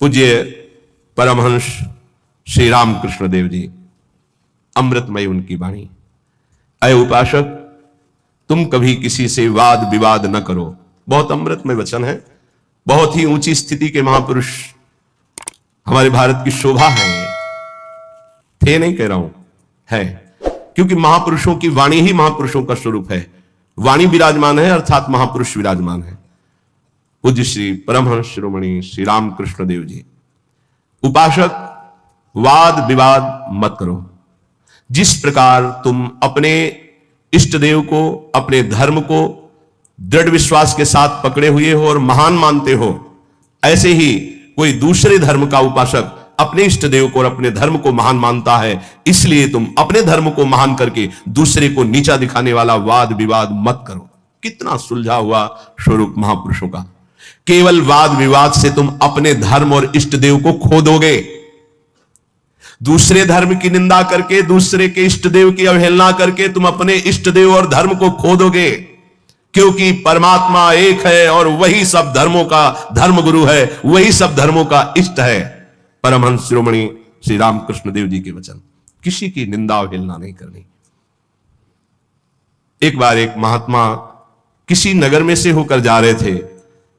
पूज्य परमहंस श्री रामकृष्ण देव जी, अमृतमय उनकी वाणी। अय उपासक, तुम कभी किसी से वाद विवाद न करो। बहुत अमृतमय वचन है, बहुत ही ऊंची स्थिति के महापुरुष हमारे भारत की शोभा है। थे नहीं कह रहा हूं, है, क्योंकि महापुरुषों की वाणी ही महापुरुषों का स्वरूप है। वाणी विराजमान है अर्थात महापुरुष विराजमान है। पूज्य श्री परमहंस शिरोमणि श्री रामकृष्ण देव जी, उपासक, वाद विवाद मत करो। जिस प्रकार तुम अपने इष्ट देव को, अपने धर्म को दृढ़ विश्वास के साथ पकड़े हुए हो और महान मानते हो, ऐसे ही कोई दूसरे धर्म का उपासक अपने इष्ट देव को और अपने धर्म को महान मानता है। इसलिए तुम अपने धर्म को महान करके दूसरे को नीचा दिखाने वाला वाद विवाद मत करो। कितना सुलझा हुआ स्वरूप महापुरुषों का। केवल वाद विवाद से तुम अपने धर्म और इष्ट देव को खो दोगे। दूसरे धर्म की निंदा करके, दूसरे के इष्ट देव की अवहेलना करके तुम अपने इष्ट देव और धर्म को खो दोगे, क्योंकि परमात्मा एक है और वही सब धर्मों का धर्म गुरु है, वही सब धर्मों का इष्ट है। परमहंस शिरोमणि श्री रामकृष्ण देव जी के वचन। किसी की निंदा अवहेलना नहीं करनी। एक बार एक महात्मा किसी नगर में से होकर जा रहे थे।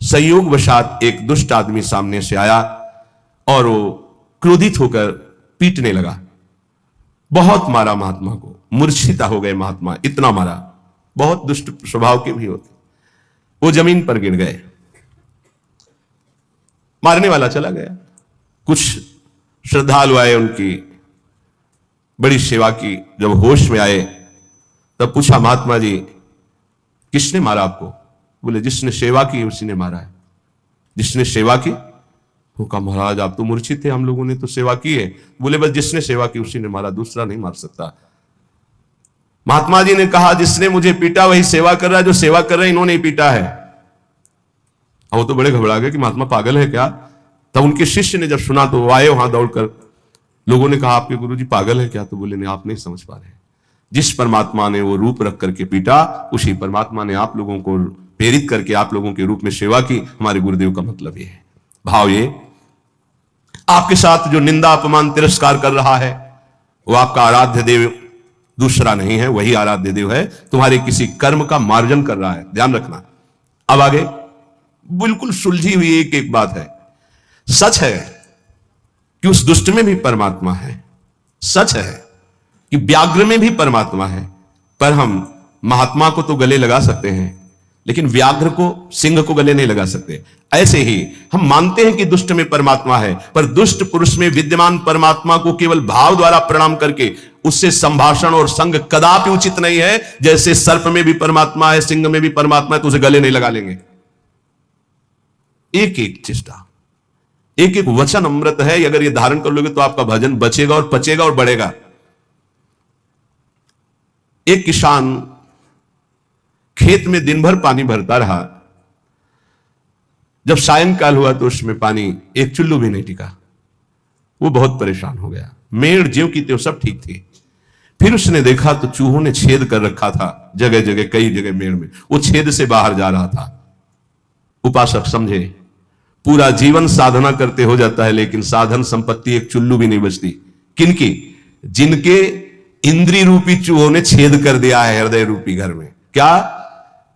संयोगवशात एक दुष्ट आदमी सामने से आया और वो क्रोधित होकर पीटने लगा। बहुत मारा महात्मा को, मूर्छिता हो गए महात्मा, इतना मारा। बहुत दुष्ट स्वभाव के भी होते। वो जमीन पर गिर गए। मारने वाला चला गया। कुछ श्रद्धालु आए, उनकी बड़ी सेवा की। जब होश में आए तब पूछा, महात्मा जी किसने मारा आपको? बोले, जिसने सेवा की उसी ने मारा है। जिसने सेवा की? वो कहा, महाराज आप तो मूर्छित थे, हम लोगों ने तो सेवा की है। बोले, बस जिसने सेवा की उसी ने मारा, दूसरा नहीं मार सकता। महात्मा जी ने कहा, जिसने मुझे पीटा वही सेवा कर रहा है, जो सेवा कर रहे हैं इन्होंने ही पीटा है। वो तो बड़े घबरा गए कि महात्मा पागल है क्या। तब उनके शिष्य ने जब सुना तो वो आए वहां दौड़कर। लोगों ने कहा, आपके गुरुजी पागल है क्या? तो बोले, नहीं, आप नहीं समझ पा रहे। जिस परमात्मा ने वो रूप रख करके पीटा, उसी परमात्मा ने आप लोगों को प्रेरित करके आप लोगों के रूप में सेवा की। हमारे गुरुदेव का मतलब ये है। भाव ये, आपके साथ जो निंदा अपमान तिरस्कार कर रहा है वो आपका आराध्य देव दूसरा नहीं है, वही आराध्य देव है। तुम्हारे किसी कर्म का मार्जन कर रहा है, ध्यान रखना। अब आगे बिल्कुल सुलझी हुई एक एक बात है। सच है कि उस दुष्ट में भी परमात्मा है। सच है कि व्याघ्र में भी परमात्मा है। पर हम महात्मा को तो गले लगा सकते हैं, लेकिन व्याघ्र को, सिंह को गले नहीं लगा सकते। ऐसे ही हम मानते हैं कि दुष्ट में परमात्मा है, पर दुष्ट पुरुष में विद्यमान परमात्मा को केवल भाव द्वारा प्रणाम करके उससे संभाषण और संग कदापि उचित नहीं है। जैसे सर्प में भी परमात्मा है, सिंह में भी परमात्मा है, तो उसे गले नहीं लगा लेंगे। एक एक चेष्टा, एक एक वचन अमृत है। अगर ये धारण कर लोगे तो आपका भजन बचेगा और पचेगा और बढ़ेगा। एक किसान खेत में दिन भर पानी भरता रहा। जब सायंकाल हुआ तो उसमें पानी एक चुल्लू भी नहीं टिका। वो बहुत परेशान हो गया। मेड़ ज्यों की त्यों सब ठीक थी। फिर उसने देखा तो चूहों ने छेद कर रखा था जगह जगह, कई जगह मेड़ में। वो छेद से बाहर जा रहा था। उपासक समझे, पूरा जीवन साधना करते हो जाता है, लेकिन साधन संपत्ति एक चुल्लू भी नहीं बचती। किनकी? जिनके इंद्रिय रूपी चूहों ने छेद कर दिया है हृदय रूपी घर में। क्या?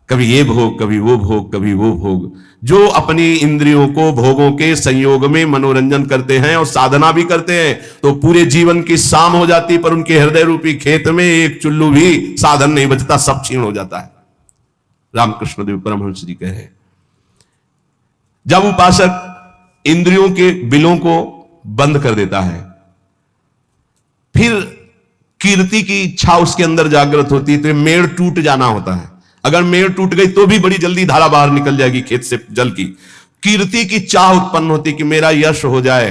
कभी ये भोग, कभी वो भोग, कभी वो भोग। जो अपनी इंद्रियों को भोगों के संयोग में मनोरंजन करते हैं और साधना भी करते हैं, तो पूरे जीवन की शाम हो जाती, पर उनके हृदय रूपी खेत में एक चुल्लू भी साधन नहीं बचता, सब क्षीण हो जाता है। रामकृष्ण देव परमहंस जी कह रहे हैं, जब उपासक इंद्रियों के बिलों को बंद कर देता है, फिर कीर्ति की इच्छा उसके अंदर जागृत होती है, तो मेड़ टूट जाना होता है। अगर मेड़ टूट गई तो भी बड़ी जल्दी धारा बाहर निकल जाएगी खेत से जल की। कीर्ति की चाह उत्पन्न होती कि मेरा यश हो जाए।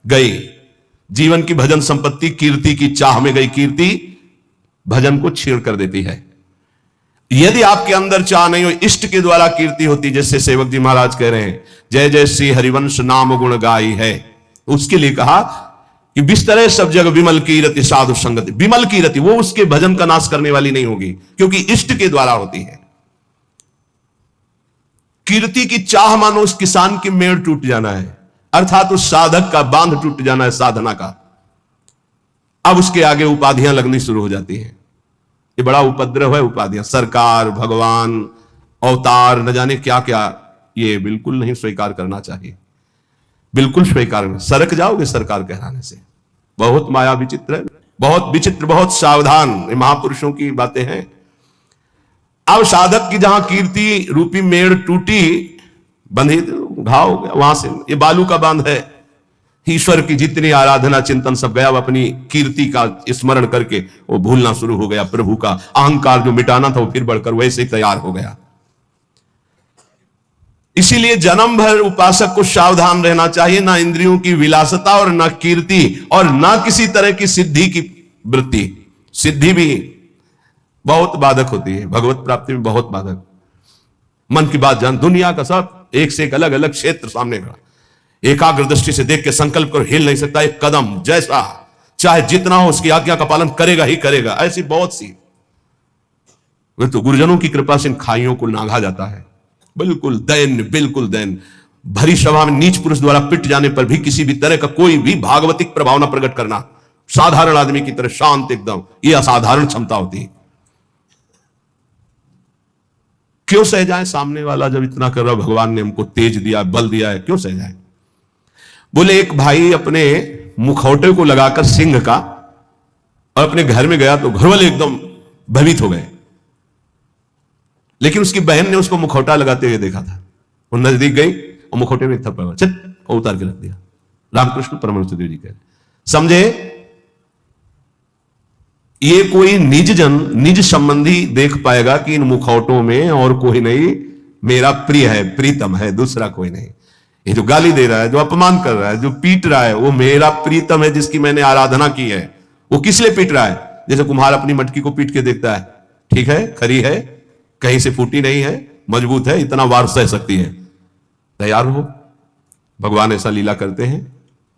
गई जीवन की भजन संपत्ति कीर्ति की चाह में गई। कीर्ति भजन को छीण कर देती है। यदि आपके अंदर चाह नहीं हो, इष्ट के द्वारा कीर्ति होती, जैसे सेवक जी महाराज कह रहे हैं, जय जय श्री हरिवंश नाम गुण गाई है, उसके लिए कहा कि बिस्तरे सब जग विमल की रति साधु संगति। विमल की रति वो उसके भजन का नाश करने वाली नहीं होगी, क्योंकि इष्ट के द्वारा होती है। कीर्ति की चाह मानो उस किसान की मेड़ टूट जाना है। अर्थात उस साधक का बांध टूट जाना है साधना का। अब उसके आगे उपाधियां लगनी शुरू हो जाती हैं। ये बड़ा उपद्रव है उपाधियां, सरकार, भगवान, अवतार, न जाने क्या क्या। ये बिल्कुल नहीं स्वीकार करना चाहिए, बिल्कुल स्वीकार नहीं। सरक जाओगे सरकार कहलाने से। बहुत माया विचित्र है, बहुत विचित्र, बहुत सावधान। ये महापुरुषों की बातें हैं। अब साधक की जहां कीर्ति रूपी मेड़ टूटी, बंधे घाव हो गया वहां से। ये बालू का बांध है। ईश्वर की जितनी आराधना चिंतन सब गया, अपनी कीर्ति का स्मरण करके वो भूलना शुरू हो गया। प्रभु का अहंकार जो मिटाना था वो फिर बढ़कर वैसे ही तैयार हो गया। इसीलिए जन्म भर उपासक को सावधान रहना चाहिए, ना इंद्रियों की विलासता और ना कीर्ति और ना किसी तरह की सिद्धि की वृत्ति। सिद्धि भी बहुत बाधक होती है, भगवत प्राप्ति में बहुत बाधक। मन की बात जान, दुनिया का सब एक से एक अलग अलग क्षेत्र सामने खड़ा, एकाग्र दृष्टि से देख के संकल्प कर हिल नहीं सकता एक कदम। जैसा चाहे जितना हो उसकी आज्ञा का पालन करेगा ही करेगा। ऐसी बहुत सी, वे तो गुरुजनों की कृपा से इन खाइयों को नांगा जाता है। बिल्कुल दैन्य, बिल्कुल दैन्य। भरी सभा में नीच पुरुष द्वारा पिट जाने पर भी किसी भी तरह का कोई भी भागवतिक प्रभाव न प्रकट करना, साधारण आदमी की तरह शांत एकदम, यह असाधारण क्षमता होती है। क्यों सह जाए सामने वाला जब इतना कर रहा, भगवान ने हमको तेज दिया, बल दिया है, क्यों सह जाए। बोले एक भाई अपने मुखौटे को लगाकर सिंह का और अपने घर में गया तो घर वाले एकदम भयभीत हो गए। लेकिन उसकी बहन ने उसको मुखौटा लगाते हुए देखा था। वो नजदीक गई और मुखौटे में थप्पड़ मारा, चल, और उतार के रख दिया। रामकृष्ण परमहंस देव जी कह रहे, समझे, ये कोई निज जन, निज संबंधी देख पाएगा कि इन मुखौटों में और कोई नहीं मेरा प्रिय है, प्रीतम है, दूसरा कोई नहीं। ये जो गाली दे रहा है, जो अपमान कर रहा है, जो पीट रहा है, वो मेरा प्रीतम है जिसकी मैंने आराधना की है। वो किस लिए पीट रहा है? जैसे कुम्हार अपनी मटकी को पीट के देखता है, ठीक है, खरी है, कहीं से फूटी नहीं है, मजबूत है, इतना वार सह सकती है, तैयार हो। भगवान ऐसा लीला करते हैं,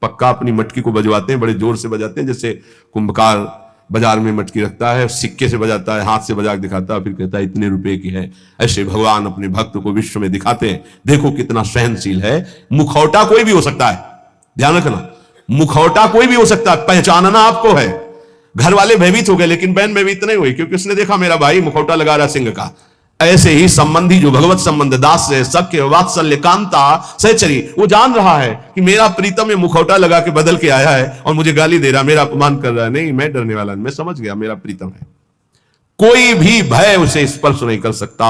पक्का अपनी मटकी को बजवाते हैं, बड़े जोर से बजाते हैं। जैसे कुंभकार बाजार में मटकी रखता है, सिक्के से बजाता है, हाथ से बजा दिखाता है, फिर कहता है इतने रुपए की है। ऐसे भगवान अपने भक्त को विश्व में दिखाते हैं, देखो कितना सहनशील है। मुखौटा कोई भी हो सकता है, ध्यान रखना, मुखौटा कोई भी हो सकता है, पहचानना आपको है। घर वाले भयभीत हो गए, लेकिन बहन भयभीत नहीं हुई, क्योंकि उसने देखा मेरा भाई मुखौटा लगा रहा सिंह का। ऐसे ही संबंधी जो भगवत संबंध, दास से सख्य, वात्सल्य, कांता, सहचरी, वो जान रहा है कि मेरा प्रीतम में मुखौटा लगा के बदल के आया है और मुझे गाली दे रहा, मेरा अपमान कर रहा है। नहीं, मैं डरने वाला नहीं, मैं समझ गया मेरा प्रीतम है। कोई भी भय उसे स्पर्श नहीं कर सकता।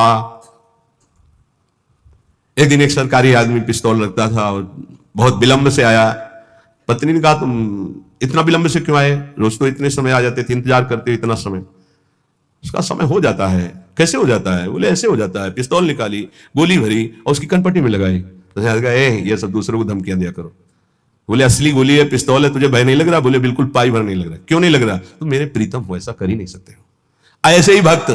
एक दिन एक सरकारी आदमी पिस्तौल रखता था और बहुत विलंब से आया। पत्नी ने कहा तुम इतना विलंब से क्यों आए? रोज तो इतने समय आ जाते थे, इंतजार करते हो इतना समय। उसका समय हो जाता है। कैसे हो जाता है? बोले ऐसे हो जाता है। पिस्तौल निकाली, गोली भरी और उसकी कनपट्टी में लगाई। तो ये सब दूसरों को धमकियां दिया करो। बोले असली गोली है, पिस्तौल है, तुझे भय नहीं लग रहा? बोले बिल्कुल पाई भर नहीं लग रहा। क्यों नहीं लग रहा? तो मेरे प्रीतम हो, ऐसा कर ही नहीं सकते हो। ऐसे ही भक्त,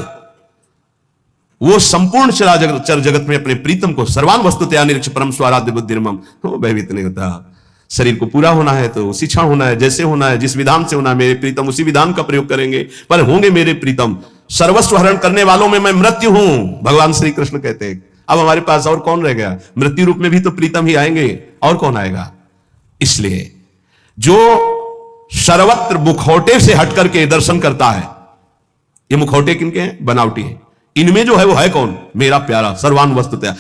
वो संपूर्ण चर जगत में अपने प्रीतम को सर्वान वस्तुतया निरीक्ष परम स्वाराध्य बुद्धिर्मम, तो भयभीत नहीं होता। शरीर को पूरा होना है तो उसी क्षण होना है, जैसे होना है, जिस विधान से होना है, मेरे प्रीतम उसी विधान का प्रयोग करेंगे, पर होंगे मेरे प्रीतम। सर्वस्व हरण करने वालों में मैं मृत्यु हूं, भगवान श्री कृष्ण कहते हैं। अब हमारे पास और कौन रह गया? मृत्यु रूप में भी तो प्रीतम ही आएंगे, और कौन आएगा? इसलिए जो सर्वत्र मुखौटे से हट करके दर्शन करता है, ये मुखौटे किनके हैं? बनावटी हैं। इनमें जो है वो है कौन? मेरा प्यारा, सर्वान वस्तुतया।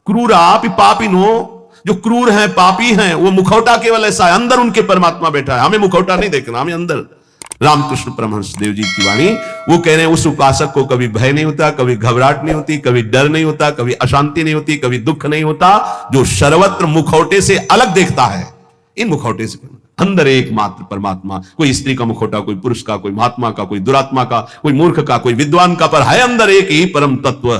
क्रूरापि पापिनो, जो क्रूर हैं, पापी हैं, वो मुखौटा केवल ऐसा है, अंदर उनके परमात्मा बैठा है। हमें मुखौटा नहीं देखना, हमें अंदर। रामकृष्ण परमहंस देव जी की वाणी, वो कह रहे हैं उस उपासक को कभी भय नहीं होता, कभी घबराहट नहीं होती, कभी डर नहीं होता, कभी अशांति नहीं होती, कभी दुख नहीं होता, जो सर्वत्र मुखौटे से अलग देखता है। इन मुखौटे से अंदर एकमात्र परमात्मा। कोई स्त्री का मुखौटा, कोई पुरुष का, कोई महात्मा का, कोई दुरात्मा का, कोई मूर्ख का, कोई विद्वान का, पर है अंदर एक ही परम तत्व।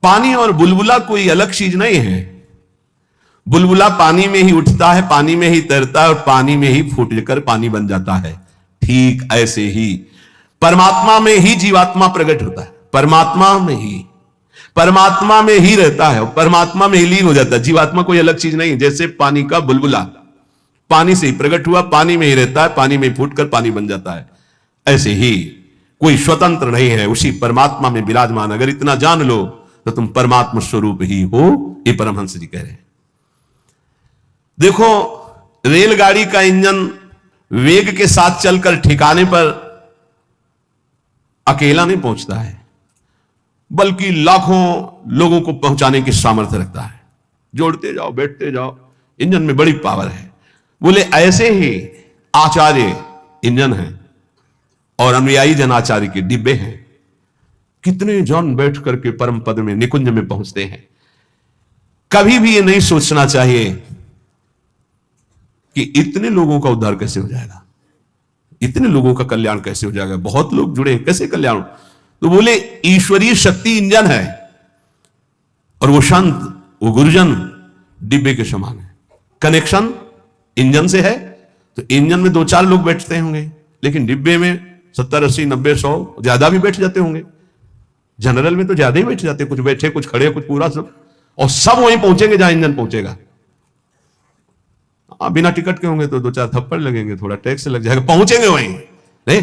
पानी और बुलबुला कोई अलग चीज नहीं है। बुलबुला पानी में ही उठता है, पानी में ही तैरता है और पानी में ही फूट कर पानी बन जाता है। ठीक ऐसे ही परमात्मा में ही जीवात्मा प्रकट होता है, परमात्मा में ही रहता है, परमात्मा में ही लीन हो जाता है। जीवात्मा कोई अलग चीज नहीं। जैसे पानी का बुलबुला पानी से ही प्रकट हुआ, पानी में ही रहता है, पानी में फूट कर पानी बन जाता है। ऐसे ही कोई स्वतंत्र नहीं है, उसी परमात्मा में विराजमान। अगर इतना जान लो तो तुम परमात्मा स्वरूप ही हो, ये परमहंस जी कह रहे हैं। देखो, रेलगाड़ी का इंजन वेग के साथ चलकर ठिकाने पर अकेला नहीं पहुंचता है, बल्कि लाखों लोगों को पहुंचाने की सामर्थ्य रखता है। जोड़ते जाओ, बैठते जाओ, इंजन में बड़ी पावर है। बोले ऐसे ही आचार्य इंजन है और अनुयायी जन आचार्य के डिब्बे हैं। कितने जन बैठ करके परम पद में, निकुंज में पहुंचते हैं। कभी भी ये नहीं सोचना चाहिए कि इतने लोगों का उद्धार कैसे हो जाएगा, इतने लोगों का कल्याण कैसे हो जाएगा, बहुत लोग जुड़े हैं, कैसे कल्याण। तो बोले ईश्वरीय शक्ति इंजन है और वो संत, वो गुरुजन डिब्बे के समान है। कनेक्शन इंजन से है, तो इंजन में 2-4 लोग बैठते होंगे, लेकिन डिब्बे में 70, 80, 90, 100 ज्यादा भी बैठ जाते होंगे। जनरल में तो ज्यादा ही बैठ जाते, कुछ बैठे, कुछ खड़े, कुछ पूरा सब, और सब वहीं पहुंचेंगे जहां इंजन पहुंचेगा। बिना टिकट के होंगे तो 2-4 थप्पड़ लगेंगे, थोड़ा टैक्स लग जाएगा, पहुंचेंगे वहीं। नहीं,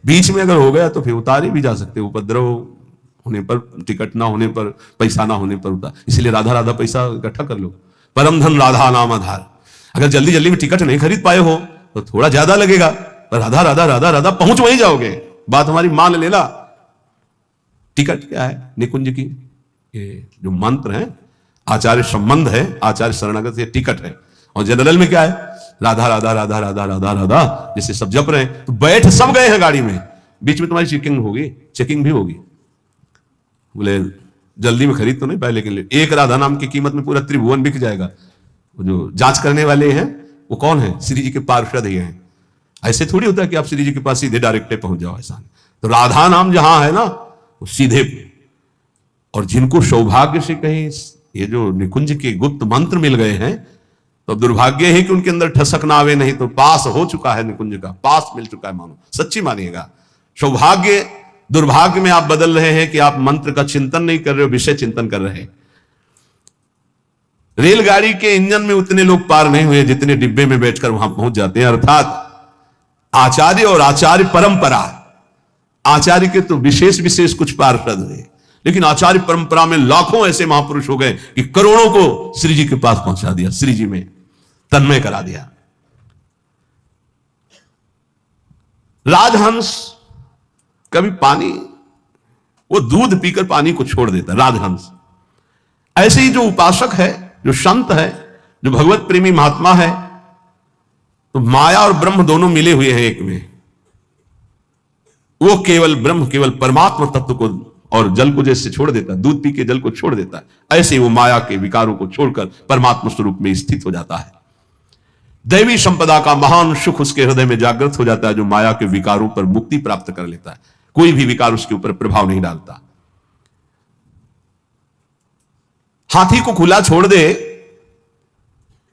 बीच में अगर हो गया तो फिर उतारे भी जा सकते, उपद्रव होने पर, टिकट ना होने पर, पैसा ना होने पर उतार। इसलिए राधा राधा पैसा इकट्ठा कर लो, परम धन राधा नाम आधार। अगर जल्दी जल्दी में टिकट नहीं खरीद पाए हो तो थोड़ा ज्यादा लगेगा, पर राधा राधा राधा राधा पहुंच वहीं जाओगे। बात हमारी मान लेना। टिकट क्या है? निकुंज की ये जो मंत्र है, आचार्य संबंध है, आचार्य शरणागत, ये टिकट है। और जनरल में क्या है? राधा राधा राधा राधा राधा राधा, जैसे सब जप रहे हैं। तो बैठ सब गए हैं गाड़ी में, बीच में तुम्हारी चेकिंग भी होगी। बोले जल्दी में खरीद तो नहीं पाए, लेकिन एक राधा नाम की कीमत में पूरा त्रिभुवन बिक जाएगा। वो जो जांच करने वाले हैं वो कौन है? श्री जी के पार्षद ही हैं। ऐसे थोड़ी होता है कि आप श्री जी के पास सीधे डायरेक्ट पहुंच जाओ, ऐसा नहीं। तो राधा नाम जहां है ना, वो सीधे। और जिनको सौभाग्य से कहीं ये जो निकुंज के गुप्त मंत्र मिल गए हैं, तो दुर्भाग्य है कि उनके अंदर ठसक ना आवे, नहीं तो पास हो चुका है निकुंज का, पास मिल चुका है। मानो सच्ची मानिएगा। सौभाग्य दुर्भाग्य में आप बदल रहे हैं कि आप मंत्र का चिंतन नहीं कर रहे हो, विषय चिंतन कर रहे हैं। रेलगाड़ी के इंजन में उतने लोग पार नहीं हुए जितने डिब्बे में बैठकर वहां पहुंच जाते हैं। अर्थात आचार्य और आचार्य परंपरा, आचार्य के तो विशेष विशेष कुछ पार्षद हुए, लेकिन आचार्य परंपरा में लाखों ऐसे महापुरुष हो गए कि करोड़ों को श्री जी के पास पहुंचा दिया, श्री जी में तन्मय करा दिया। राजहंस कभी पानी, वो दूध पीकर पानी को छोड़ देता, राजहंस। ऐसे ही जो उपासक है, जो संत है, जो भगवत प्रेमी महात्मा है, तो माया और ब्रह्म दोनों मिले हुए हैं एक में। वो केवल ब्रह्म, केवल परमात्मा तत्व को और जल को जैसे छोड़ देता है, दूध पी के जल को छोड़ देता है, ऐसे वो माया के विकारों को छोड़कर परमात्मा स्वरूप में स्थित हो जाता है। दैवी संपदा का महान सुख उसके हृदय में जागृत हो जाता है, जो माया के विकारों पर मुक्ति प्राप्त कर लेता है। कोई भी विकार उसके ऊपर प्रभाव नहीं डालता। हाथी को खुला छोड़ दे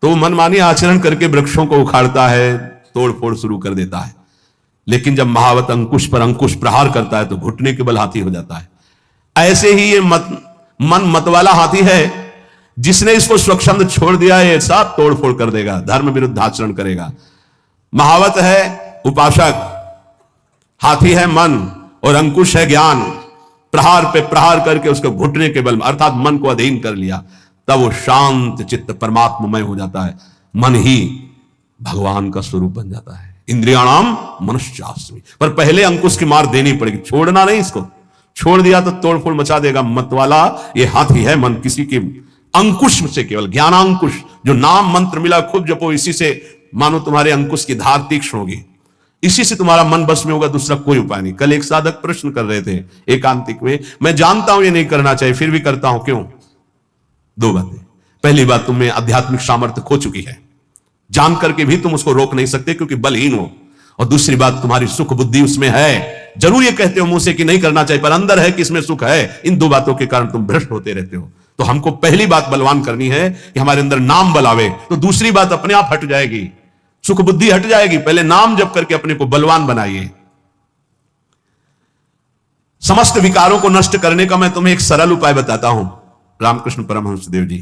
तो मनमानी आचरण करके वृक्षों को उखाड़ता है, तोड़फोड़ शुरू कर देता है। लेकिन जब महावत अंकुश पर अंकुश प्रहार करता है तो घुटने के बल हाथी हो जाता है। ऐसे ही ये मन मत वाला हाथी है, जिसने इसको स्वच्छंद छोड़ दिया है, ऐसा तोड़फोड़ कर देगा, धर्म विरुद्ध आचरण करेगा। महावत है उपासक, हाथी है मन और अंकुश है ज्ञान। प्रहार पे प्रहार करके उसको घुटने के बल, अर्थात मन को अधीन कर लिया, तब वो शांत चित्त परमात्ममय हो जाता है। मन ही भगवान का स्वरूप बन जाता है। इंद्रियाणाम मनुष्यास्मि, पर पहले अंकुश की मार देनी पड़ेगी, छोड़ना नहीं। इसको छोड़ दिया तो तोड़फोड़ मचा देगा। मत वाला ये हाथी है मन, किसी के अंकुश से, केवल ज्ञानांकुश, जो नाम मंत्र मिला खूब जपो, इसी से मानो तुम्हारे अंकुश की धार तीक्ष्ण होगी, इसी से तुम्हारा मन बस में होगा, दूसरा कोई उपाय नहीं। कल एक साधक प्रश्न कर रहे थे एकांतिक में, मैं जानता हूं ये नहीं करना चाहिए, फिर भी करता हूं, क्यों? 2 बातें। पहली बात, तुम्हें आध्यात्मिक सामर्थ्य खो चुकी है, जान करके भी तुम उसको रोक नहीं सकते क्योंकि बलहीन हो। और दूसरी बात, तुम्हारी सुख बुद्धि उसमें है। जरूर ये कहते हो मुंह से कि नहीं करना चाहिए, पर अंदर है कि इसमें सुख है। इन 2 बातों के कारण तुम भ्रष्ट होते रहते हो। तो हमको पहली बात बलवान करनी है कि हमारे अंदर नाम बल आवे, तो दूसरी बात अपने आप हट जाएगी, सुख बुद्धि हट जाएगी। पहले नाम जप करके अपने को बलवान बनाइए। समस्त विकारों को नष्ट करने का मैं तुम्हें एक सरल उपाय बताता हूं। रामकृष्ण परमहंस देव जी,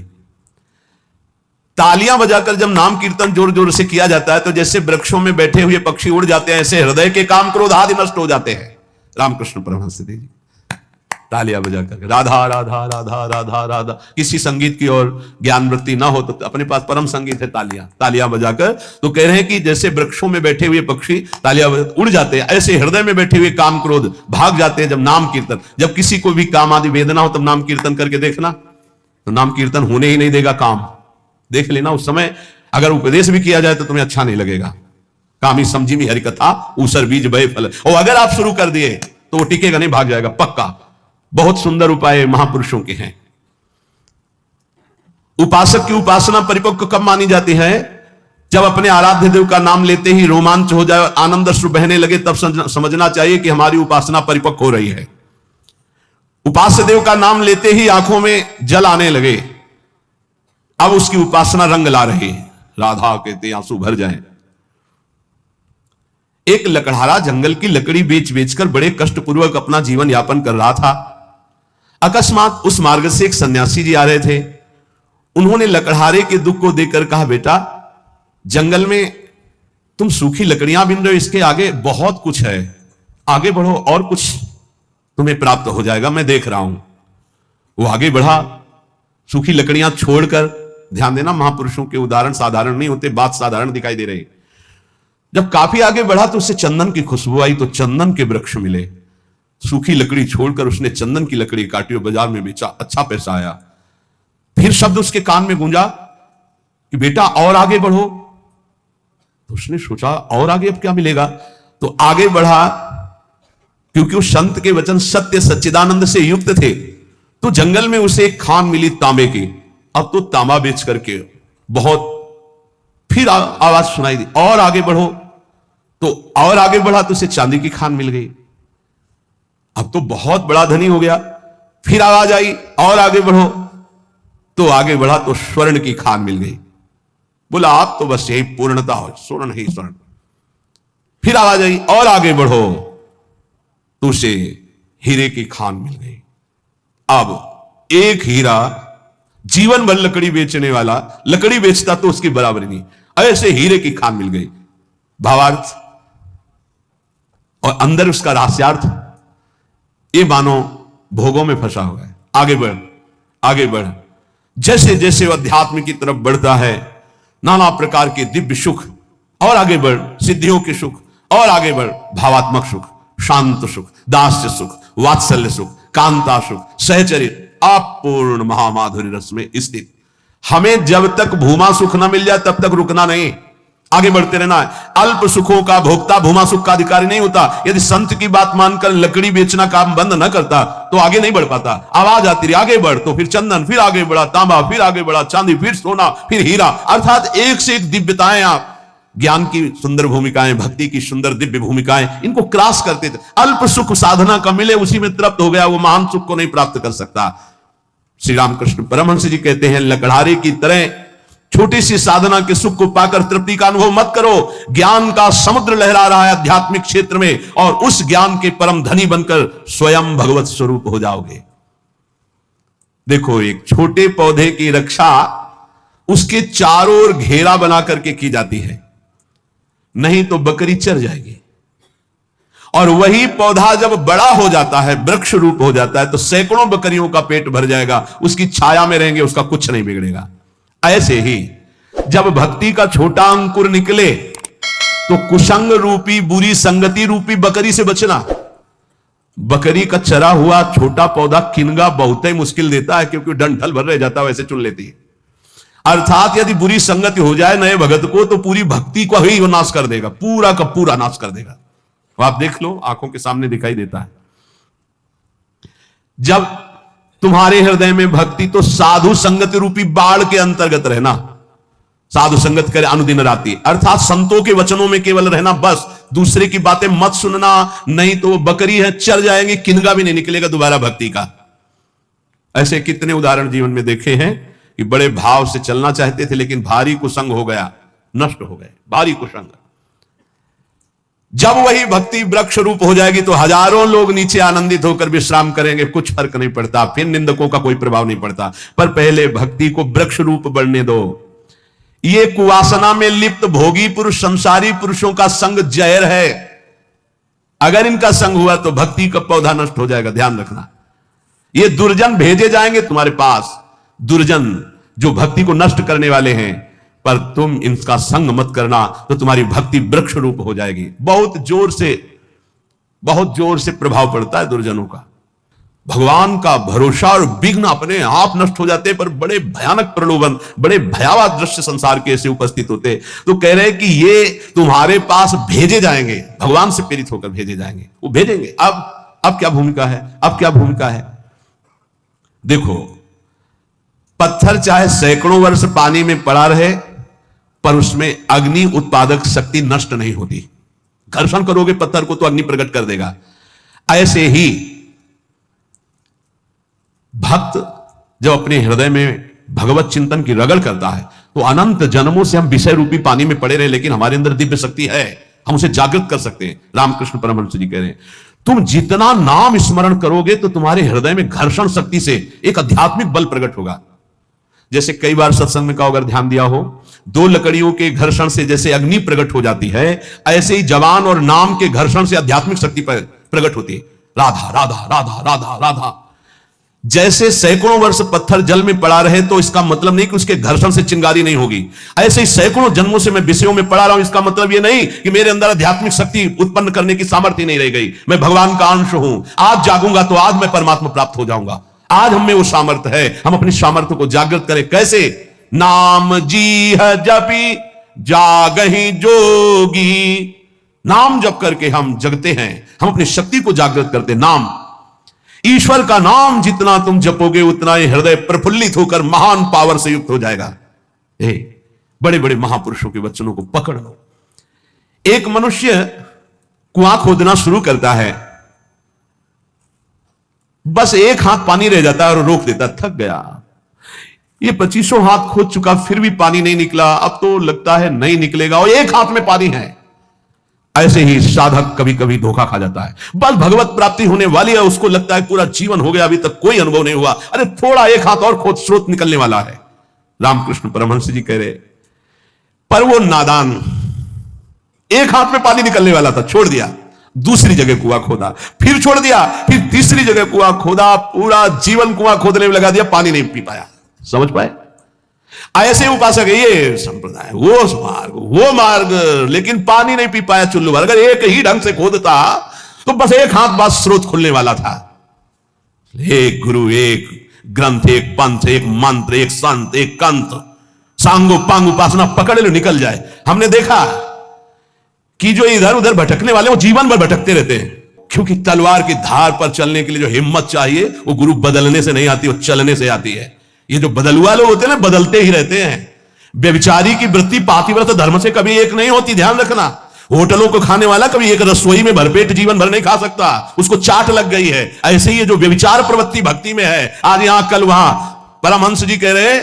तालियां बजाकर जब नाम कीर्तन जोर जोर से किया जाता है तो जैसे वृक्षों में बैठे हुए पक्षी उड़ जाते हैं, ऐसे हृदय के काम क्रोध आदि नष्ट हो जाते हैं। रामकृष्ण परमहंस देव जी, तालियां बजा करके राधा राधा राधा राधा राधा। किसी संगीत की ओर ज्ञान वृत्ति ना हो तो अपने पास परम संगीत है तालियां, तालियां बजाकर। तो कह रहे हैं कि जैसे वृक्षों में बैठे हुए पक्षी तालियां उड़ जाते हैं, ऐसे हृदय में बैठे हुए काम क्रोध भाग जाते हैं जब नाम कीर्तन। जब किसी को भी काम आदि वेदना हो तब नाम कीर्तन करके देखना, तो नाम कीर्तन होने ही नहीं देगा काम। देख लेना उस समय अगर उपदेश भी किया जाए तो तुम्हें अच्छा नहीं लगेगा। कामी समझी में हरि कथा ऊसर बीज बहे फल। और अगर आप शुरू कर दिए तो वो टिकेगा नहीं, भाग जाएगा पक्का। बहुत सुंदर उपाय महापुरुषों के हैं। उपासक की उपासना परिपक्व कब मानी जाती है? जब अपने आराध्य देव का नाम लेते ही रोमांच हो जाए, आनंद अश्रु बहने लगे, तब समझना चाहिए कि हमारी उपासना परिपक्व हो रही है। उपास्य देव का नाम लेते ही आंखों में जल आने लगे, अब उसकी उपासना रंग ला रही। राधा कहते आंसू भर जाएं। एक लकड़हारा जंगल की लकड़ी बेच बेचकर बड़े कष्टपूर्वक अपना जीवन यापन कर रहा था। अकस्मात उस मार्ग से एक सन्यासी जी आ रहे थे। उन्होंने लकड़हारे के दुख को देखकर कहा, बेटा जंगल में तुम सूखी लकड़ियां बिन रहे हो, इसके आगे बहुत कुछ है, आगे बढ़ो और कुछ तुम्हें प्राप्त हो जाएगा, मैं देख रहा हूं। वो आगे बढ़ा, सूखी लकड़ियां छोड़कर। ध्यान देना, महापुरुषों के उदाहरण साधारण नहीं होते, बात साधारण दिखाई दे रही। जब काफी आगे बढ़ा तो उससे चंदन की खुशबू आई, तो चंदन के वृक्ष मिले। सूखी लकड़ी छोड़कर उसने चंदन की लकड़ी काटी और बाजार में बेचा, अच्छा पैसा आया। फिर शब्द उसके कान में गूंजा कि बेटा और आगे बढ़ो। तो उसने सोचा और आगे अब क्या मिलेगा, तो आगे बढ़ा। क्योंकि उस संत के वचन सत्य सच्चिदानंद से युक्त थे, तो जंगल में उसे एक खान मिली तांबे की। अब तो तांबा बेच करके बहुत, फिर आवाज सुनाई दी और आगे बढ़ो, तो और आगे बढ़ा तो उसे चांदी की खान मिल गई। अब तो बहुत बड़ा धनी हो गया। फिर आवाज आई और आगे बढ़ो, तो आगे बढ़ा तो स्वर्ण की खान मिल गई। बोला आप तो बस यही पूर्णता हो, स्वर्ण ही स्वर्ण। फिर आवाज आई और आगे बढ़ो, तो उसे हीरे की खान मिल गई। अब एक हीरा जीवन भर लकड़ी बेचने वाला लकड़ी बेचता तो उसकी बराबरी नहीं, ऐसे हीरे की खान मिल गई। भावार्थ और अंदर उसका रहस्यार्थ, ये मानो भोगों में फंसा हुआ है। आगे बढ़, आगे बढ़। जैसे जैसे वह अध्यात्म की तरफ बढ़ता है, नाना प्रकार के दिव्य सुख, और आगे बढ़ सिद्धियों के सुख, और आगे बढ़ भावात्मक सुख, शांत सुख, दास्य सुख, वात्सल्य सुख, कांता सुख, सहचरित अपूर्ण महामाधुर्य रस में स्थित। हमें जब तक भूमा सुख न मिल जाए तब तक रुकना नहीं, आगे बढ़ते रहना है। अल्प सुखों का भोक्ता भूमा सुख का अधिकारी नहीं होता। यदि संत की बात मानकर लकड़ी बेचना काम बंद न करता तो आगे नहीं बढ़ पाता। आवाज आती रही आगे बढ़, तो फिर चंदन, फिर आगे बढ़ा तांबा, फिर आगे बढ़ा चांदी, फिर सोना, फिर हीरा, अर्थात एक से एक दिव्यताएं, आप ज्ञान की सुंदर भूमिकाएं, भक्ति की सुंदर दिव्य भूमिकाएं, इनको क्रॉस करते थे। अल्प सुख साधना का मिले उसी में तृप्त हो गया, वो महान सुख को नहीं प्राप्त कर सकता। श्री रामकृष्ण परमहंस जी कहते हैं, लकड़हारे की तरह छोटी सी साधना के सुख को पाकर तृप्ति का अनुभव मत करो। ज्ञान का समुद्र लहरा रहा है आध्यात्मिक क्षेत्र में, और उस ज्ञान के परम धनी बनकर स्वयं भगवत स्वरूप हो जाओगे। देखो, एक छोटे पौधे की रक्षा उसके चारों ओर घेरा बना करके की जाती है, नहीं तो बकरी चर जाएगी। और वही पौधा जब बड़ा हो जाता है, वृक्ष रूप हो जाता है, तो सैकड़ों बकरियों का पेट भर जाएगा, उसकी छाया में रहेंगे, उसका कुछ नहीं बिगड़ेगा। ऐसे ही जब भक्ति का छोटा अंकुर निकले तो कुसंग रूपी बुरी संगति रूपी बकरी से बचना। बकरी का चरा हुआ छोटा पौधा किनगा बहुत ही मुश्किल देता है, क्योंकि डंठल भर रह जाता है, वैसे चुन लेती है। अर्थात यदि बुरी संगति हो जाए नए भगत को, तो पूरी भक्ति को ही वो नाश कर देगा, पूरा का पूरा नाश कर देगा। आप देख लो, आंखों के सामने दिखाई देता है। जब तुम्हारे हृदय में भक्ति, तो साधु संगत रूपी बाढ़ के अंतर्गत रहना। साधु संगत करे अनुदिन राति, अर्थात संतों के वचनों में केवल रहना, बस दूसरे की बातें मत सुनना, नहीं तो वो बकरी है, चर जाएंगे, किनगा भी नहीं निकलेगा दोबारा भक्ति का। ऐसे कितने उदाहरण जीवन में देखे हैं कि बड़े भाव से चलना चाहते थे, लेकिन भारी कुसंग हो गया, नष्ट हो गए, भारी कुसंग। जब वही भक्ति वृक्ष रूप हो जाएगी तो हजारों लोग नीचे आनंदित होकर विश्राम करेंगे, कुछ फर्क नहीं पड़ता, फिर निंदकों का कोई प्रभाव नहीं पड़ता। पर पहले भक्ति को वृक्ष रूप बढ़ने दो। ये कुवासना में लिप्त भोगी पुरुष, संसारी पुरुषों का संग जहर है। अगर इनका संग हुआ तो भक्ति का पौधा नष्ट हो जाएगा, ध्यान रखना। ये दुर्जन भेजे जाएंगे तुम्हारे पास, दुर्जन जो भक्ति को नष्ट करने वाले हैं, पर तुम इनका संग मत करना तो तुम्हारी भक्ति वृक्ष रूप हो जाएगी। बहुत जोर से प्रभाव पड़ता है दुर्जनों का। भगवान का भरोसा और विघ्न अपने आप नष्ट हो जाते, पर बड़े भयानक प्रलोभन, बड़े भयावह दृश्य संसार के ऐसे उपस्थित होते। तो कह रहे हैं कि ये तुम्हारे पास भेजे जाएंगे, भगवान से प्रेरित होकर भेजे जाएंगे, वो भेजेंगे। अब क्या भूमिका है? अब क्या भूमिका है? देखो, पत्थर चाहे सैकड़ों वर्ष पानी में पड़ा रहे, पर उसमें अग्नि उत्पादक शक्ति नष्ट नहीं होती। घर्षण करोगे पत्थर को तो अग्नि प्रकट कर देगा। ऐसे ही भक्त जब अपने हृदय में भगवत चिंतन की रगड़ करता है, तो अनंत जन्मों से हम विषय रूपी पानी में पड़े रहे, लेकिन हमारे अंदर दिव्य शक्ति है, हम उसे जागृत कर सकते हैं। रामकृष्ण परमहंस जी कह रहे हैं, तुम जितना नाम स्मरण करोगे तो तुम्हारे हृदय में घर्षण शक्ति से एक आध्यात्मिक बल प्रकट होगा। जैसे कई बार सत्संग में का अगर ध्यान दिया हो, दो लकड़ियों के घर्षण से जैसे अग्नि प्रकट हो जाती है, ऐसे ही जवान और नाम के घर्षण से आध्यात्मिक शक्ति प्रकट होती है। राधा राधा राधा राधा राधा। जैसे सैकड़ों वर्ष पत्थर जल में पड़ा रहे, तो इसका मतलब नहीं कि उसके घर्षण से चिंगारी नहीं होगी। ऐसे ही सैकड़ों जन्मों से मैं विषयों में पड़ा रहा हूं, इसका मतलब यह नहीं कि मेरे अंदर आध्यात्मिक शक्ति उत्पन्न करने की सामर्थ्य नहीं रह गई। मैं भगवान का अंश हूं, आज जागूंगा तो आज मैं परमात्मा प्राप्त हो जाऊंगा। आज हम में वो सामर्थ्य है, हम अपनी सामर्थ्य को जागृत करें। कैसे? नाम जी है जपी जागहि जोगी। नाम जप करके हम जगते हैं, हम अपनी शक्ति को जागृत करते। नाम, ईश्वर का नाम जितना तुम जपोगे उतना ही हृदय प्रफुल्लित होकर महान पावर से युक्त हो जाएगा। बड़े बड़े महापुरुषों के वचनों को पकड़ लो। एक मनुष्य कुआं खोदना शुरू करता है, बस एक हाथ पानी रह जाता है और रोक देता, थक गया। ये 25 हाथ खोद चुका, फिर भी पानी नहीं निकला। अब तो लगता है नहीं निकलेगा, और एक हाथ में पानी है। ऐसे ही साधक कभी कभी धोखा खा जाता है। बस भगवत प्राप्ति होने वाली है, उसको लगता है पूरा जीवन हो गया, अभी तक कोई अनुभव नहीं हुआ। अरे थोड़ा एक हाथ और खोद, स्रोत निकलने वाला है। रामकृष्ण परमहंस जी कह रहे, पर वो नादान, एक हाथ में पानी निकलने वाला था, छोड़ दिया, दूसरी जगह कुआं खोदा, फिर छोड़ दिया, फिर तीसरी जगह कुआं खोदा, पूरा जीवन कुआं खोदने में लगा दिया, पानी नहीं पी पाया। समझ पाए? ऐसे उपासक है, ये संप्रदाय, वो मार्ग, लेकिन पानी नहीं पी पाया चुल्लू भर। अगर एक ही ढंग से खोदता तो बस एक हाथ बाद स्रोत खुलने वाला था। एक गुरु, एक ग्रंथ, एक पंथ, एक मंत्र, एक संत, एक कंत, सांगो पांग उपासना पकड़ लो, निकल जाए। हमने देखा कि जो इधर उधर भटकने वाले वो जीवन भर भटकते रहते हैं, क्योंकि तलवार की धार पर चलने के लिए जो हिम्मत चाहिए वो गुरु बदलने से नहीं आती, वो चलने से आती है। ये जो बदलुआ लोग होते हैं ना, बदलते ही रहते हैं। व्यभिचारी की वृत्ति पातिव्रत धर्म से कभी एक नहीं होती, ध्यान रखना। होटलों को खाने वाला कभी एक रसोई में भरपेट जीवन भर नहीं खा सकता, उसको चाट लग गई है। ऐसे ही ये जो व्यभिचार प्रवृत्ति भक्ति में है, आज यहां कल वहां। परमहंस जी कह रहे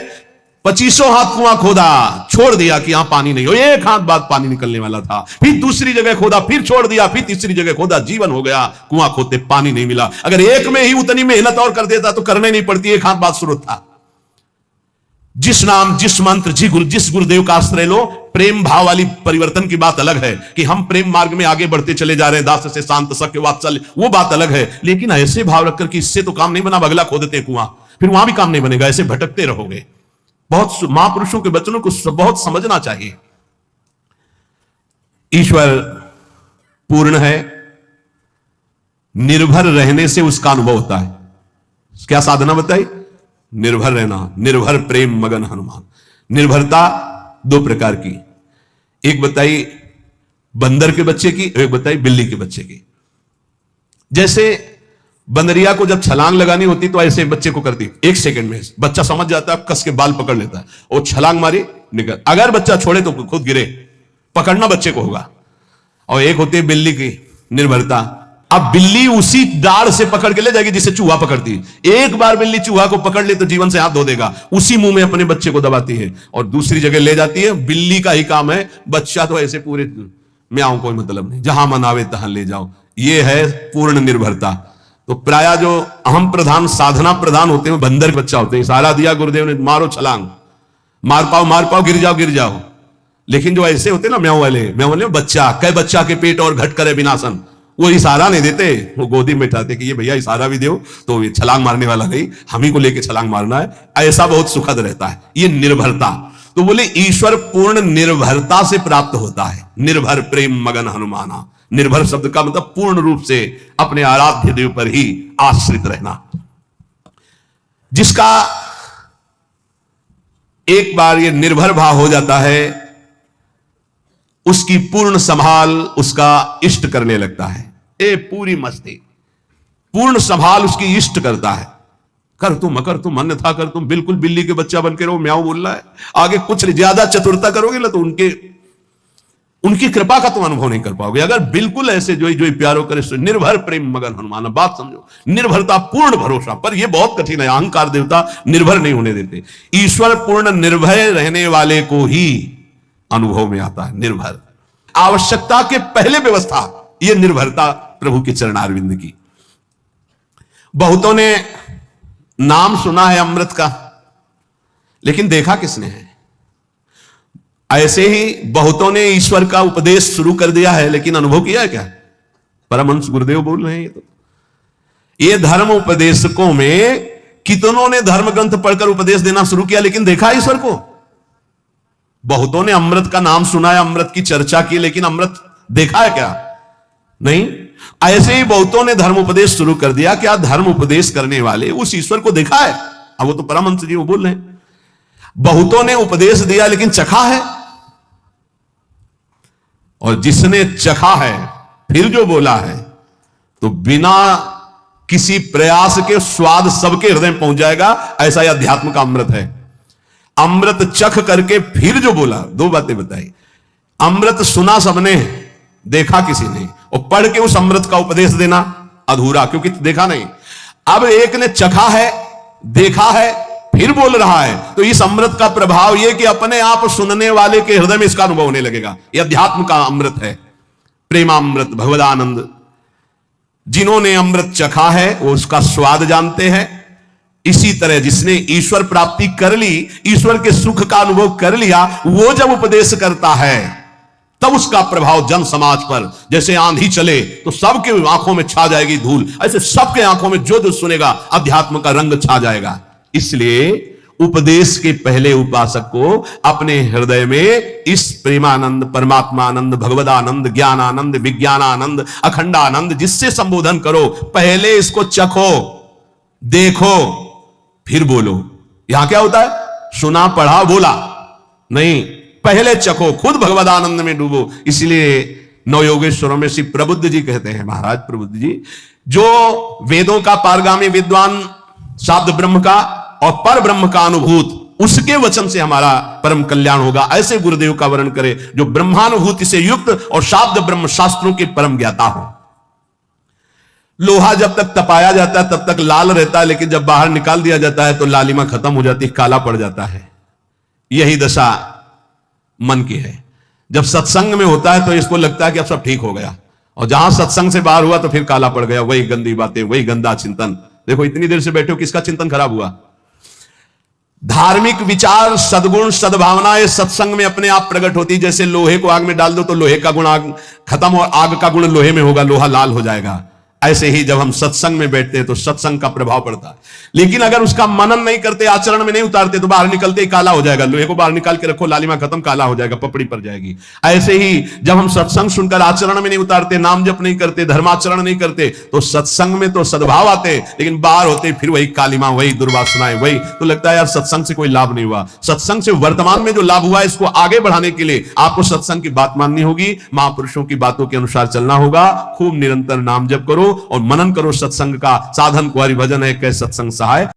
25 हाथ कुआं खोदा, छोड़ दिया कि यहां पानी नहीं हो, एक हाथ बाद पानी निकलने वाला था, फिर दूसरी जगह खोदा, फिर छोड़ दिया, फिर तीसरी जगह खोदा, जीवन हो गया, कुआं खोदते पानी नहीं मिला। अगर एक में ही उतनी मेहनत और कर देता तो करने नहीं पड़ती, एक हाथ बाद स्रोत था। जिस नाम, जिस मंत्र, जिस गुरुदेव का आश्रय लो, प्रेम भाव वाली परिवर्तन की बात अलग है कि हम प्रेम मार्ग में आगे बढ़ते चले जा रहे हैं, दास से शांत सख्य वात्सल्य, वो बात अलग है। लेकिन ऐसे भाव रखकर कि इससे तो काम नहीं बना, अगला खो देते कुआं, फिर वहां भी काम नहीं बनेगा, ऐसे भटकते रहोगे। बहुत महापुरुषों के वचनों को बहुत समझना चाहिए। ईश्वर पूर्ण है, निर्भर रहने से उसका अनुभव होता है। क्या साधना बताई? निर्भर रहना, निर्भर प्रेम मगन हनुमान। निर्भरता दो प्रकार की, एक बताई बंदर के बच्चे की, एक बताई बिल्ली के बच्चे की। जैसे बंदरिया को जब छलांग लगानी होती तो ऐसे बच्चे को करती, 1 सेकंड में बच्चा समझ जाता है, कस के बाल पकड़ लेता है और छलांग मारी, निकल। अगर बच्चा छोड़े तो खुद गिरे, पकड़ना बच्चे को होगा। और एक होती है बिल्ली की निर्भरता। अब बिल्ली उसी दाढ़ से पकड़ के ले जाएगी जिसे चूहा पकड़ती है। एक बार बिल्ली चूहा को पकड़ ले तो जीवन से हाथ धो देगा, उसी मुंह में अपने बच्चे को दबाती है और दूसरी जगह ले जाती है। बिल्ली का ही काम है, बच्चा तो ऐसे पूरे म्याऊं कोई मतलब नहीं, जहां मन आवे तहां ले जाओ। ये है पूर्ण निर्भरता। तो प्राय जो अहम प्रधान, साधना प्रधान होते हैं, बंदर के बच्चा होते हैं। इशारा दिया गुरुदेव ने, मारो छलांग, मार पाओ, गिर जाओ। लेकिन जो ऐसे होते हैं ना म्याऊं वाले बच्चा, कै बच्चा के पेट और घट करे विनाशन, वो इशारा नहीं देते, वो गोदी में बैठाते कि ये भैया इशारा भी दो तो ये छलांग मारने वाला नहीं, हम ही को लेके छलांग मारना है। ऐसा बहुत सुखद रहता है ये निर्भरता। तो बोले ईश्वर पूर्ण निर्भरता से प्राप्त होता है। निर्भर प्रेम मगन हनुमाना। निर्भर शब्द का मतलब पूर्ण रूप से अपने आराध्य देव पर ही आश्रित रहना। जिसका एक बार ये निर्भर भाव हो जाता है, उसकी पूर्ण संभाल उसका इष्ट करने लगता है। ए पूरी मस्ती, पूर्ण संभाल उसकी इष्ट करता है। कर तुम अकर तुम अन्यथा कर तुम, बिल्कुल बिल्ली के बच्चा बन के रहो, म्याऊ बोल रहा है। आगे कुछ ज्यादा चतुरता करोगे ना तो उनकी कृपा का तुम अनुभव नहीं कर पाओगे। अगर बिल्कुल ऐसे जो प्यारो करे सो निर्भर प्रेम मगन हनुमान। बात समझो, निर्भरता पूर्ण भरोसा। पर यह बहुत कठिन है, अहंकार देवता निर्भर नहीं होने देते। ईश्वर पूर्ण निर्भय रहने वाले को ही अनुभव में आता है निर्भर। आवश्यकता के पहले व्यवस्था, यह निर्भरता प्रभु के चरणारविंद की। बहुतों ने नाम सुना है अमृत का, लेकिन देखा किसने है? ऐसे ही बहुतों ने ईश्वर का उपदेश शुरू कर दिया है, लेकिन अनुभव किया है क्या? परमहंस गुरुदेव बोल रहे हैं ये धर्म उपदेशकों में कितनों ने धर्म ग्रंथ पढ़कर उपदेश देना शुरू किया, लेकिन देखा ईश्वर को? बहुतों ने अमृत का नाम सुना है, अमृत की चर्चा की, लेकिन अमृत देखा है क्या? नहीं। ऐसे ही बहुतों ने धर्म उपदेश शुरू कर दिया, क्या धर्म उपदेश करने वाले उस ईश्वर को देखा है? अब वो तो परमहंस जी वो बोल रहे हैं बहुतों ने उपदेश दिया लेकिन चखा है। और जिसने चखा है फिर जो बोला है, तो बिना किसी प्रयास के स्वाद सबके हृदय में पहुंच जाएगा। ऐसा ही अध्यात्म का अमृत है। अमृत चख करके फिर जो बोला, दो बातें बताई। अमृत सुना सबने, देखा किसी ने, और पढ़ के उस अमृत का उपदेश देना अधूरा, क्योंकि देखा नहीं। अब एक ने चखा है, देखा है, फिर बोल रहा है, तो इस अमृत का प्रभाव यह कि अपने आप सुनने वाले के हृदय में इसका अनुभव होने लगेगा। यह अध्यात्म का अमृत है, प्रेमामृत, भगवदानंद। जिन्होंने अमृत चखा है वो उसका स्वाद जानते हैं। इसी तरह जिसने ईश्वर प्राप्ति कर ली, ईश्वर के सुख का अनुभव कर लिया, वो जब उपदेश करता है तब उसका प्रभाव जन समाज पर जैसे आंधी चले तो सबके आंखों में छा जाएगी धूल, ऐसे सबके आंखों में जो सुनेगा अध्यात्म का रंग छा जाएगा। इसलिए उपदेश के पहले उपासक को अपने हृदय में इस प्रेमानंद, परमात्मानंद, भगवदानंद, ज्ञानानंद, विज्ञानानंद, अखंडानंद जिससे संबोधन करो, पहले इसको चखो, देखो, फिर बोलो। यहां क्या होता है? सुना, पढ़ा, बोला नहीं, पहले चखो, खुद भगवदानंद में डूबो। इसलिए नवयोगेश्वरों में श्री प्रबुद्ध जी कहते हैं, महाराज प्रबुद्ध जी, जो वेदों का पारगामी विद्वान, शाब्द ब्रह्म का और पर ब्रह्म का अनुभूत, उसके वचन से हमारा परम कल्याण होगा। ऐसे गुरुदेव का वर्णन करे जो ब्रह्मानुभूति से युक्त और शाब्द ब्रह्म शास्त्रों के परम ज्ञाता हो। लोहा जब तक तपाया जाता है तब तक लाल रहता है, लेकिन जब बाहर निकाल दिया जाता है तो लालिमा खत्म हो जाती है, काला पड़ जाता है। यही दशा मन की है। जब सत्संग में होता है तो इसको लगता है कि अब सब ठीक हो गया, और जहां सत्संग से बाहर हुआ तो फिर काला पड़ गया। वही गंदी बातें, वही गंदा चिंतन। देखो इतनी देर से बैठे हो, किसका चिंतन खराब हुआ? धार्मिक विचार, सद्गुण, सद्भावना ये सत्संग में अपने आप प्रकट होती। जैसे लोहे को आग में डाल दो तो लोहे का गुण आग खत्म और आग का गुण लोहे में होगा, लोहा लाल हो जाएगा। ऐसे ही जब हम सत्संग में बैठते हैं तो सत्संग का प्रभाव पड़ता है। लेकिन अगर उसका मनन नहीं करते, आचरण में नहीं उतारते, तो बाहर निकलते ही काला हो जाएगा। लोहे को बाहर निकाल के रखो, लालिमा खत्म, काला हो जाएगा, पपड़ी पड़ जाएगी। ऐसे ही जब हम सत्संग सुनकर आचरण में नहीं उतारते, नाम जप नहीं करते, धर्माचरण नहीं करते, तो सत्संग में तो सद्भाव आते, लेकिन बाहर होते फिर वही कालिमा, वही दुर्वासनाएं, वही। तो लगता है यार सत्संग से कोई लाभ नहीं हुआ। सत्संग से वर्तमान में जो लाभ हुआ है, इसको आगे बढ़ाने के लिए आपको सत्संग की बात माननी होगी, महापुरुषों की बातों के अनुसार चलना होगा। खूब निरंतर नाम जप करो और मनन करो सत्संग का। साधन को हरि भजन है, कैसे सत्संग सहाय।